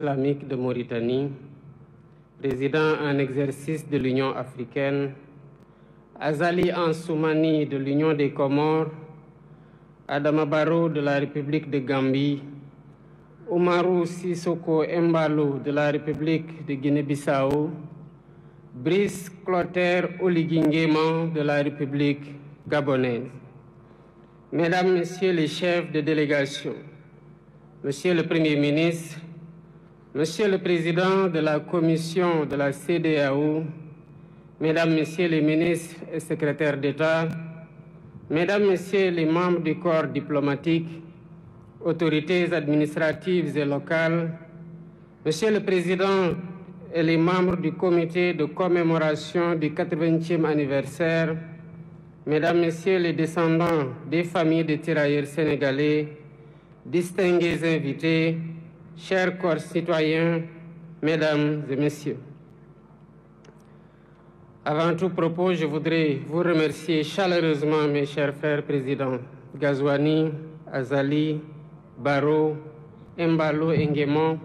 islamique de Mauritanie, président en exercice de l'Union africaine, Azali Ansoumani de l'Union des Comores, Adama Barrow de la République de Gambie, Oumarou Sissoko Embalo de la République de Guinée-Bissau, Brice Clotaire Oligui Nguema de la République gabonaise. Mesdames, Messieurs les chefs de délégation, Monsieur le Premier ministre, Monsieur le Président de la Commission de la CEDEAO, Mesdames, Messieurs les ministres et secrétaires d'État, Mesdames, Messieurs les membres du corps diplomatique, autorités administratives et locales, Monsieur le Président et les membres du comité de commémoration du 80e anniversaire, Mesdames, Messieurs les descendants des familles de tirailleurs sénégalais, distingués invités, chers concitoyens, Mesdames et Messieurs. Avant tout propos, je voudrais vous remercier chaleureusement, mes chers frères présidents Ghazouani, Azali, Barrow, Embalo et Nguema,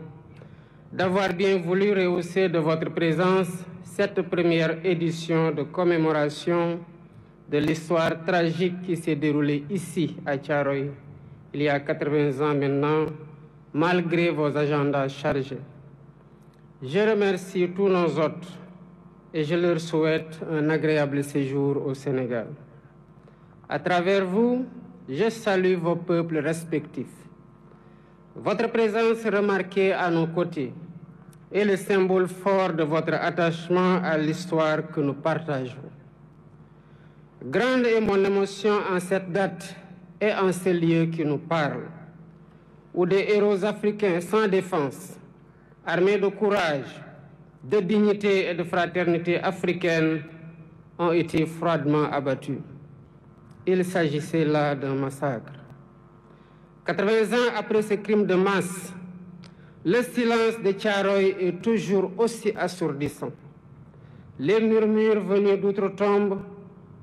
d'avoir bien voulu rehausser de votre présence cette première édition de commémoration de l'histoire tragique qui s'est déroulée ici à Thiaroye, il y a 80 ans maintenant, malgré vos agendas chargés. Je remercie tous nos hôtes et je leur souhaite un agréable séjour au Sénégal. À travers vous, je salue vos peuples respectifs. Votre présence remarquée à nos côtés est le symbole fort de votre attachement à l'histoire que nous partageons. Grande est mon émotion en cette date et en ce lieu qui nous parle, où des héros africains sans défense, armés de courage, de dignité et de fraternité africaine, ont été froidement abattus. Il s'agissait là d'un massacre. 80 ans après ce crime de masse, le silence de Thiaroye est toujours aussi assourdissant. Les murmures venus d'outre-tombe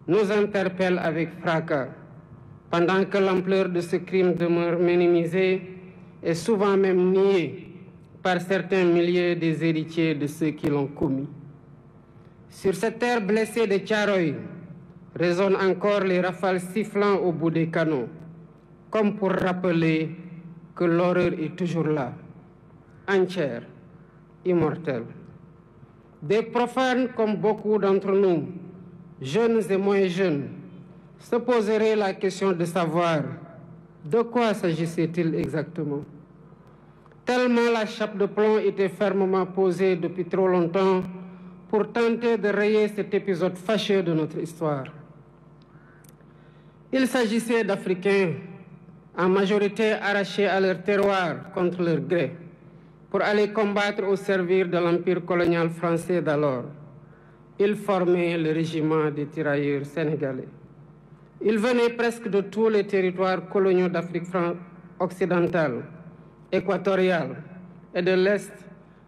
nous interpellent avec fracas, pendant que l'ampleur de ce crime demeure minimisée et souvent même niée par certains milliers des héritiers de ceux qui l'ont commis. Sur cette terre blessée de Thiaroye résonnent encore les rafales sifflant au bout des canons, comme pour rappeler que l'horreur est toujours là, entière, immortelle. Des profanes comme beaucoup d'entre nous, jeunes et moins jeunes, se poseraient la question de savoir de quoi s'agissait-il exactement. Tellement la chape de plomb était fermement posée depuis trop longtemps pour tenter de rayer cet épisode fâcheux de notre histoire. Il s'agissait d'Africains, en majorité arrachés à leur terroir contre leur gré, pour aller combattre au service de l'empire colonial français d'alors. Ils formaient le régiment des tirailleurs sénégalais. Ils venaient presque de tous les territoires coloniaux d'Afrique occidentale, équatoriale et de l'Est,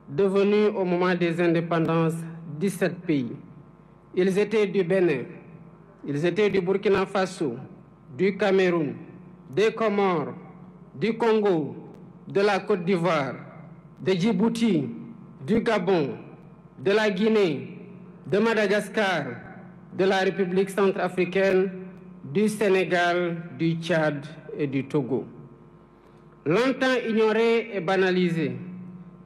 devenus au moment des indépendances 17 pays. Ils étaient du Bénin, ils étaient du Burkina Faso, du Cameroun, des Comores, du Congo, de la Côte d'Ivoire, de Djibouti, du Gabon, de la Guinée, de Madagascar, de la République centrafricaine, du Sénégal, du Tchad et du Togo. Longtemps ignorés et banalisés,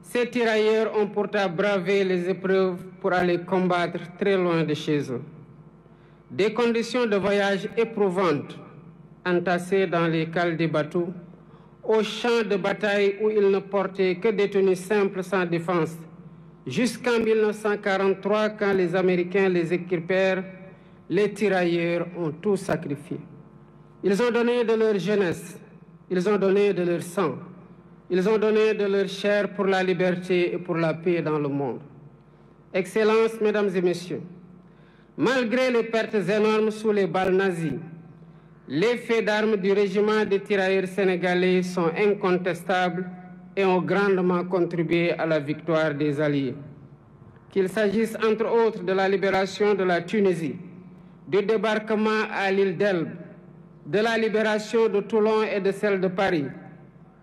ces tirailleurs ont pourtant bravé les épreuves pour aller combattre très loin de chez eux. Des conditions de voyage éprouvantes, entassés dans les cales des bateaux, aux champs de bataille où ils ne portaient que des tenues simples sans défense, jusqu'en 1943, quand les Américains les équipèrent, les tirailleurs ont tout sacrifié. Ils ont donné de leur jeunesse, ils ont donné de leur sang, ils ont donné de leur chair pour la liberté et pour la paix dans le monde. Excellences, Mesdames et Messieurs, malgré les pertes énormes sous les balles nazies, les faits d'armes du régiment des tirailleurs sénégalais sont incontestables et ont grandement contribué à la victoire des Alliés. Qu'il s'agisse entre autres de la libération de la Tunisie, du débarquement à l'île d'Elbe, de la libération de Toulon et de celle de Paris,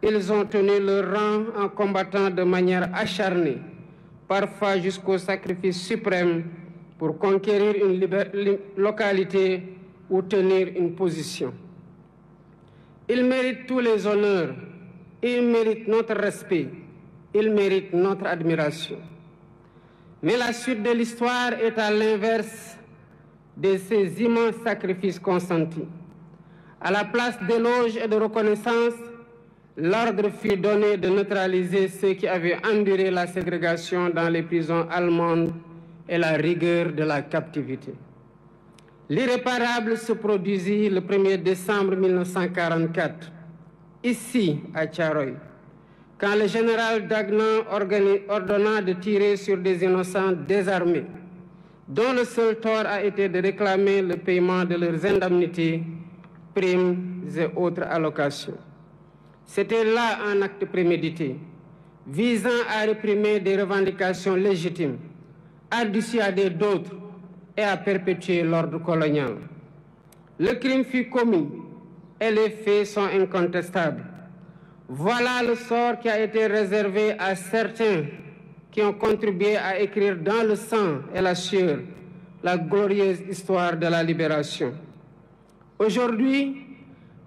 Ils ont tenu leur rang en combattant de manière acharnée, parfois jusqu'au sacrifice suprême, pour conquérir une localité ou tenir une position. Ils méritent tous les honneurs, ils méritent notre respect, ils méritent notre admiration. Mais la suite de l'histoire est à l'inverse de ces immenses sacrifices consentis. À la place d'éloges et de reconnaissance, l'ordre fut donné de neutraliser ceux qui avaient enduré la ségrégation dans les prisons allemandes et la rigueur de la captivité. L'irréparable se produisit le 1er décembre 1944, ici à Thiaroye, quand le général Dagnan ordonna de tirer sur des innocents désarmés, dont le seul tort a été de réclamer le paiement de leurs indemnités, primes et autres allocations. C'était là un acte prémédité, visant à réprimer des revendications légitimes, à dissuader d'autres et à perpétuer l'ordre colonial. Le crime fut commis et les faits sont incontestables. Voilà le sort qui a été réservé à certains qui ont contribué à écrire dans le sang et la sueur la glorieuse histoire de la libération. Aujourd'hui,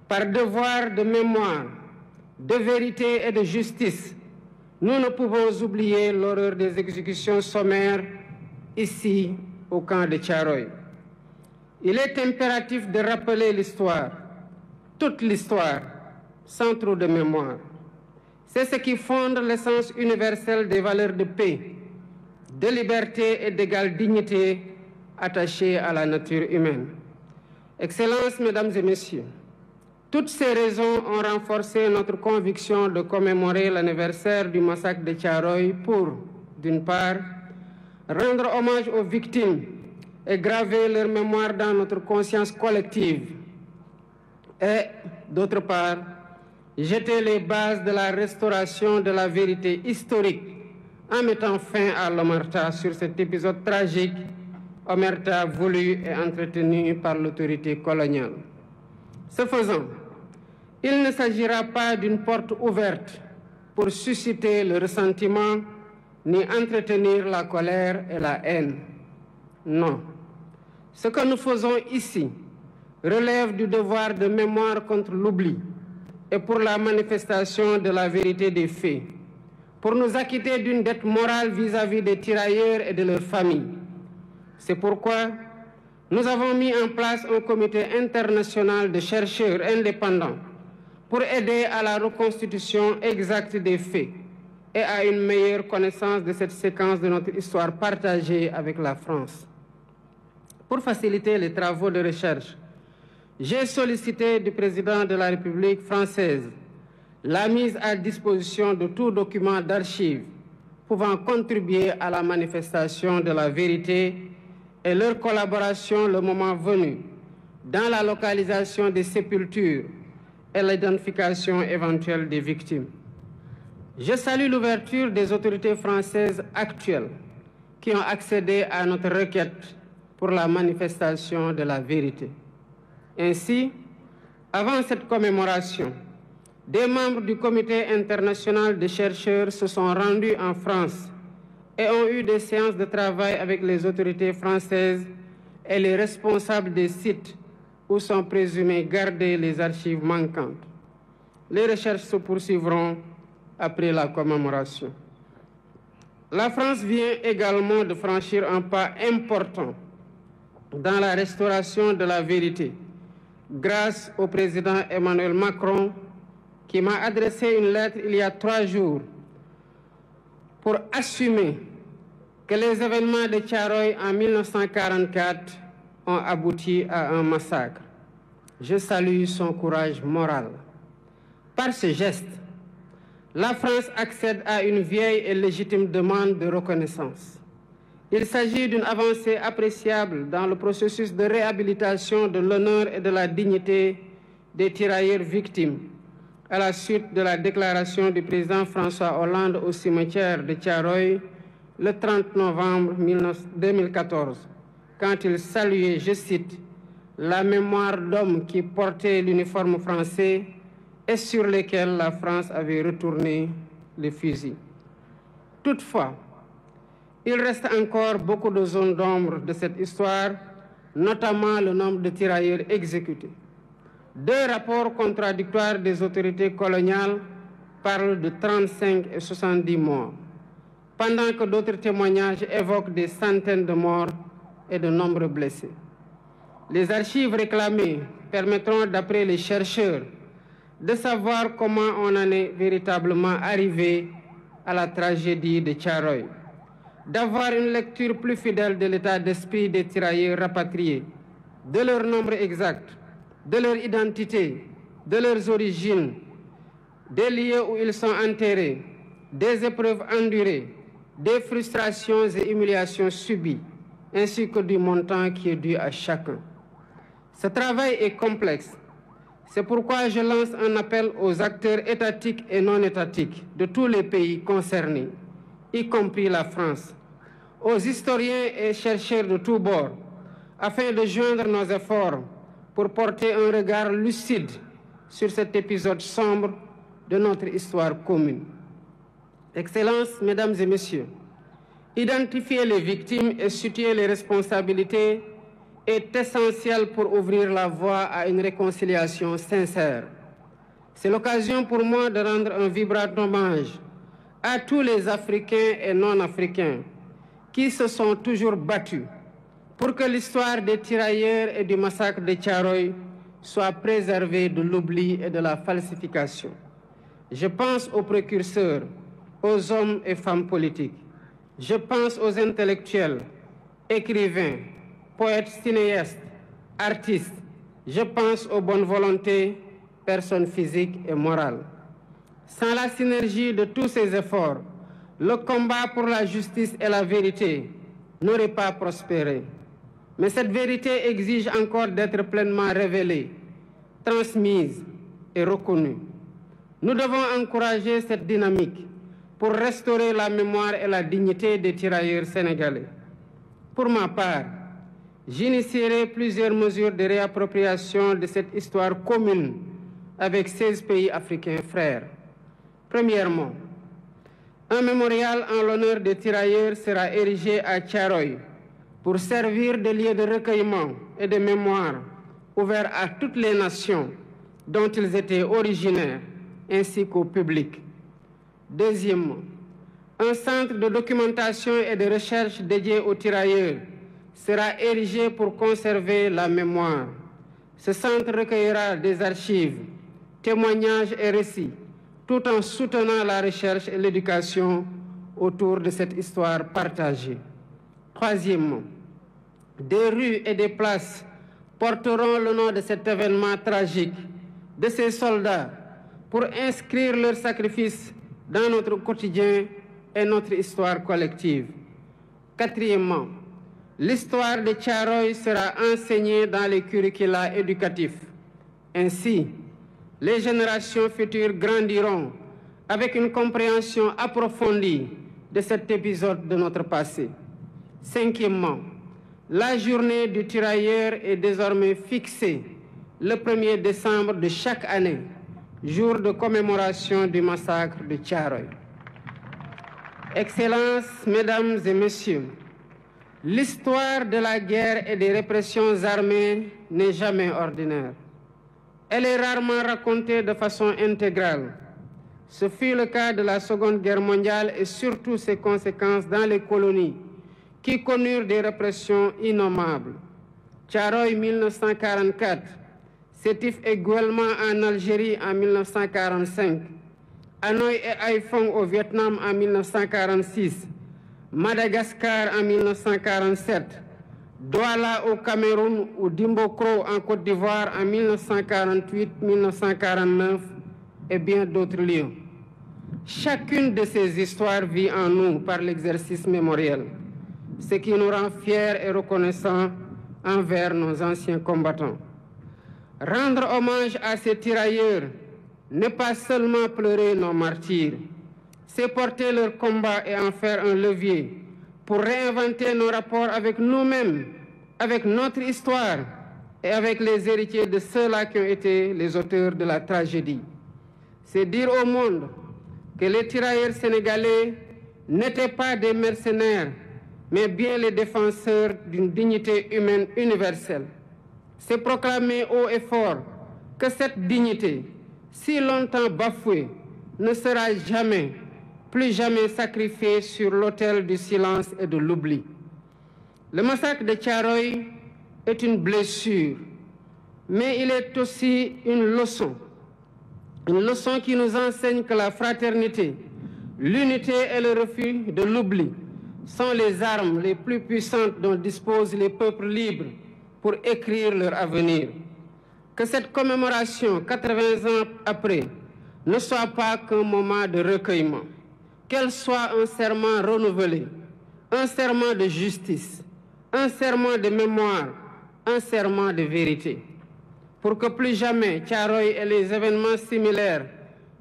par devoir de mémoire, de vérité et de justice, nous ne pouvons oublier l'horreur des exécutions sommaires ici au camp de Thiaroye. Il est impératif de rappeler l'histoire, toute l'histoire, sans trop de mémoire. C'est ce qui fonde l'essence universelle des valeurs de paix, de liberté et d'égale dignité attachées à la nature humaine. Excellences, Mesdames et Messieurs, toutes ces raisons ont renforcé notre conviction de commémorer l'anniversaire du massacre de Thiaroye pour, d'une part, rendre hommage aux victimes et graver leur mémoire dans notre conscience collective, et, d'autre part, jeter les bases de la restauration de la vérité historique en mettant fin à l'omerta sur cet épisode tragique, omerta voulu et entretenu par l'autorité coloniale. Ce faisant, il ne s'agira pas d'une porte ouverte pour susciter le ressentiment ni entretenir la colère et la haine. Non. Ce que nous faisons ici relève du devoir de mémoire contre l'oubli et pour la manifestation de la vérité des faits, pour nous acquitter d'une dette morale vis-à-vis des tirailleurs et de leurs familles. C'est pourquoi nous avons mis en place un comité international de chercheurs indépendants pour aider à la reconstitution exacte des faits et à une meilleure connaissance de cette séquence de notre histoire partagée avec la France. Pour faciliter les travaux de recherche, j'ai sollicité du président de la République française la mise à disposition de tout document d'archives pouvant contribuer à la manifestation de la vérité et leur collaboration le moment venu dans la localisation des sépultures et l'identification éventuelle des victimes. Je salue l'ouverture des autorités françaises actuelles qui ont accédé à notre requête pour la manifestation de la vérité. Ainsi, avant cette commémoration, des membres du Comité international de chercheurs se sont rendus en France et ont eu des séances de travail avec les autorités françaises et les responsables des sites où sont présumées gardées les archives manquantes. Les recherches se poursuivront après la commémoration. La France vient également de franchir un pas important dans la restauration de la vérité, grâce au président Emmanuel Macron, qui m'a adressé une lettre il y a 3 jours pour assumer que les événements de Thiaroye en 1944 ont abouti à un massacre. Je salue son courage moral. Par ce geste, la France accède à une vieille et légitime demande de reconnaissance. Il s'agit d'une avancée appréciable dans le processus de réhabilitation de l'honneur et de la dignité des tirailleurs victimes, à la suite de la déclaration du président François Hollande au cimetière de Thiaroye le 30 novembre 2014, quand il saluait, je cite, « la mémoire d'hommes qui portaient l'uniforme français et sur lesquels la France avait retourné les fusils. Toutefois, il reste encore beaucoup de zones d'ombre de cette histoire, notamment le nombre de tirailleurs exécutés. Deux rapports contradictoires des autorités coloniales parlent de 35 et 70 morts, pendant que d'autres témoignages évoquent des centaines de morts et de nombreux blessés. Les archives réclamées permettront, d'après les chercheurs, de savoir comment on en est véritablement arrivé à la tragédie de Thiaroye, d'avoir une lecture plus fidèle de l'état d'esprit des tirailleurs rapatriés, de leur nombre exact, de leur identité, de leurs origines, des lieux où ils sont enterrés, des épreuves endurées, des frustrations et humiliations subies, ainsi que du montant qui est dû à chacun. Ce travail est complexe. C'est pourquoi je lance un appel aux acteurs étatiques et non étatiques de tous les pays concernés, y compris la France, aux historiens et chercheurs de tous bords, afin de joindre nos efforts pour porter un regard lucide sur cet épisode sombre de notre histoire commune. Excellences, Mesdames et Messieurs, identifier les victimes et situer les responsabilités est essentiel pour ouvrir la voie à une réconciliation sincère. C'est l'occasion pour moi de rendre un vibrant hommage à tous les Africains et non-Africains qui se sont toujours battus pour que l'histoire des tirailleurs et du massacre de Thiaroye soit préservée de l'oubli et de la falsification. Je pense aux précurseurs, aux hommes et femmes politiques. Je pense aux intellectuels, écrivains, poètes, cinéastes, artistes. Je pense aux bonnes volontés, personnes physiques et morales. Sans la synergie de tous ces efforts, le combat pour la justice et la vérité n'aurait pas prospéré. Mais cette vérité exige encore d'être pleinement révélée, transmise et reconnue. Nous devons encourager cette dynamique pour restaurer la mémoire et la dignité des tirailleurs sénégalais. Pour ma part, j'initierai plusieurs mesures de réappropriation de cette histoire commune avec 16 pays africains frères. Premièrement, un mémorial en l'honneur des tirailleurs sera érigé à Thiaroye pour servir de lieu de recueillement et de mémoire ouvert à toutes les nations dont ils étaient originaires, ainsi qu'au public. Deuxièmement, un centre de documentation et de recherche dédié aux tirailleurs sera érigé pour conserver la mémoire. Ce centre recueillera des archives, témoignages et récits, tout en soutenant la recherche et l'éducation autour de cette histoire partagée. Troisièmement, des rues et des places porteront le nom de cet événement tragique, de ces soldats, pour inscrire leur sacrifice dans notre quotidien et notre histoire collective. Quatrièmement, l'histoire de Thiaroye sera enseignée dans les curricula éducatifs. Ainsi, les générations futures grandiront avec une compréhension approfondie de cet épisode de notre passé. Cinquièmement, la journée du tirailleur est désormais fixée le 1er décembre de chaque année, jour de commémoration du massacre de Thiaroye. Excellences, Mesdames et Messieurs, l'histoire de la guerre et des répressions armées n'est jamais ordinaire. Elle est rarement racontée de façon intégrale. Ce fut le cas de la Seconde Guerre mondiale et surtout ses conséquences dans les colonies qui connurent des répressions innommables. Thiaroye 1944, Sétif et Guelma en Algérie en 1945, Hanoï et Haiphong au Vietnam en 1946, Madagascar en 1947, Douala au Cameroun ou Dimbokro en Côte d'Ivoire en 1948-1949 et bien d'autres lieux. Chacune de ces histoires vit en nous par l'exercice mémoriel, ce qui nous rend fiers et reconnaissants envers nos anciens combattants. Rendre hommage à ces tirailleurs n'est pas seulement pleurer nos martyrs, c'est porter leur combat et en faire un levier pour réinventer nos rapports avec nous-mêmes, avec notre histoire et avec les héritiers de ceux-là qui ont été les auteurs de la tragédie. C'est dire au monde que les tirailleurs sénégalais n'étaient pas des mercenaires, mais bien les défenseurs d'une dignité humaine universelle. C'est proclamer haut et fort que cette dignité, si longtemps bafouée, ne sera jamais, plus jamais sacrifiée sur l'autel du silence et de l'oubli. Le massacre de Thiaroye est une blessure, mais il est aussi une leçon qui nous enseigne que la fraternité, l'unité et le refus de l'oubli sont les armes les plus puissantes dont disposent les peuples libres pour écrire leur avenir. Que cette commémoration, 80 ans après, ne soit pas qu'un moment de recueillement, qu'elle soit un serment renouvelé, un serment de justice, un serment de mémoire, un serment de vérité. Pour que plus jamais Thiaroye et les événements similaires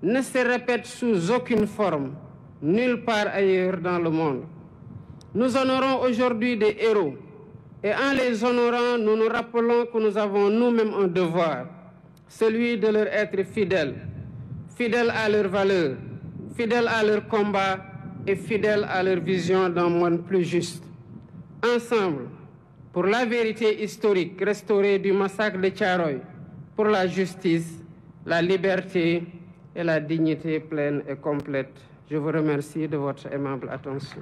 ne se répètent sous aucune forme, nulle part ailleurs dans le monde. Nous honorons aujourd'hui des héros, et en les honorant, nous nous rappelons que nous avons nous-mêmes un devoir, celui de leur être fidèles, fidèles à leurs valeurs, fidèles à leur combat et fidèles à leur vision d'un monde plus juste. Ensemble, pour la vérité historique restaurée du massacre de Thiaroye, pour la justice, la liberté et la dignité pleine et complète. Je vous remercie de votre aimable attention.